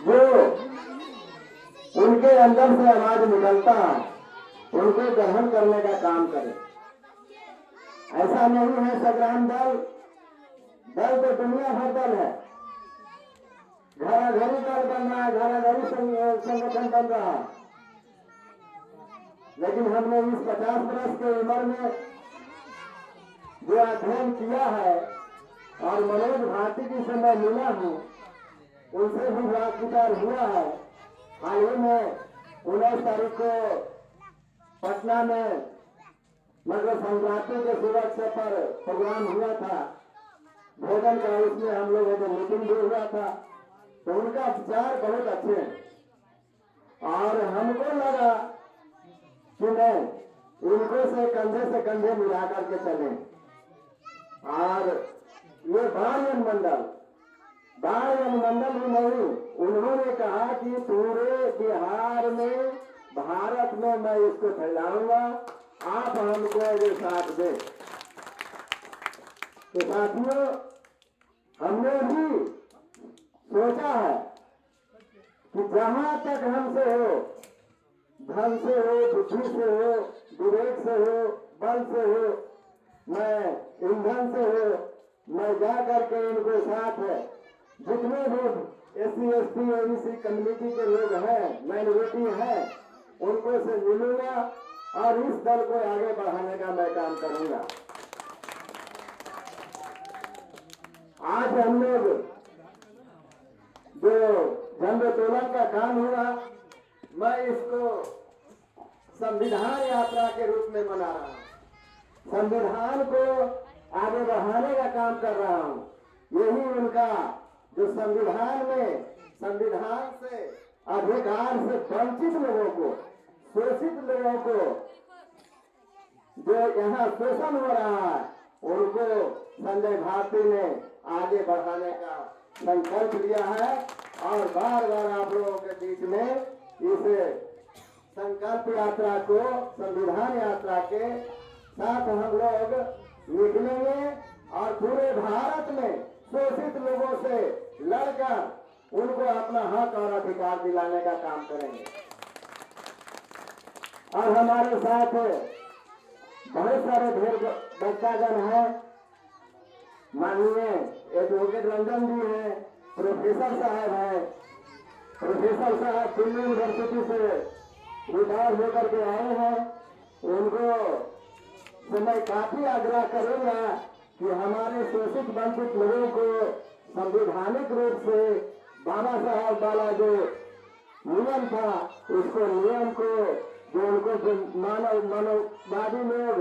जो उनके अंदर से आवाज निकलता है उनको ग्रहण करने का काम करे। ऐसा नहीं है संग्राम दल, दल तो दुनिया भर दल है, घराघरी दल बन रहा है, घराघरी संगठन बन रहा है, लेकिन हमने इस 50 वर्ष के उम्र में जो अध्ययन किया है और मनोज भारती जी से मैं मिला हूँ, उनसे भी बात विचार हुआ है। हाल ही में 19 तारीख को पटना में मकर संक्रांति के शुभ अवसर पर प्रोग्राम हुआ था भोजन का, उसमें हम लोगों को मीटिंग भी हुआ था, तो उनका विचार बहुत अच्छे हैं और हमको लगा कि नहीं, इनको से कंधे मिला करके चले। और ये बाढ़ मंडल ही नहीं, उन्होंने कहा कि पूरे बिहार में, भारत में मैं इसको फैलाऊंगा, आप हमको ये साथ दें। तो साथियों, हमने भी सोचा है कि जहां तक हमसे हो, धन से हो, बुद्धि से हो, विवेक से हो, बल से हो, मैं ईंधन से हो, मैं जा करके इनको साथ है, जितने लोग SC ST OBC कम्युनिटी के लोग हैं, माइनॉरिटी हैं, उनको से मिलूंगा और इस दल को आगे बढ़ाने का मैं काम करूंगा। आज हम लोग जो झंडोत्तोलन का काम हुआ, मैं इसको संविधान यात्रा के रूप में मना रहा हूँ, संविधान को आगे बढ़ाने का काम कर रहा हूँ। यही उनका जो संविधान में, संविधान से अधिकार से वंचित लोगों को, शोषित लोगों को, जो यहाँ शोषण हो रहा है, उनको संजय भारती ने आगे बढ़ाने का संकल्प लिया है और बार बार आप लोगों के बीच में इस संकल्प यात्रा को, संविधान यात्रा के साथ हम लोग निकलेंगे और पूरे भारत में शोषित लोगों से लड़कर उनको अपना हक और अधिकार दिलाने का काम करेंगे। और हमारे साथ बहुत सारे ढेर बच्चागण हैं, माननीय एडवोकेट रंजन जी हैं, प्रोफेसर साहब हैं, प्रोफेसर साहब दिल्ली यूनिवर्सिटी से रिटायर होकर के आए हैं। उनको तो मैं काफी आग्रह करूंगा कि हमारे शोषित वंचित लोगों को संवैधानिक रूप से बाबा साहब वाला जो नियम था, उसको नियम को, जो उनको मानववादी लोग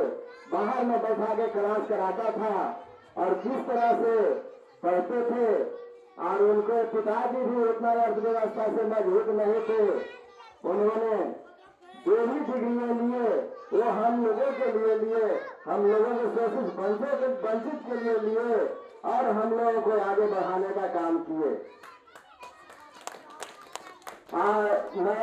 बाहर में बैठा के क्लास कराता था और किस तरह से पढ़ते थे, और उनको पिताजी भी उतना अर्थव्यवस्था से मजबूत नहीं थे, उन्होंने जो भी डिग्रियां लिए वो हम लोगों के लिए हम लोगों के शोषित वंचित के लिए और हम लोगों को आगे बढ़ाने का काम किए। मैं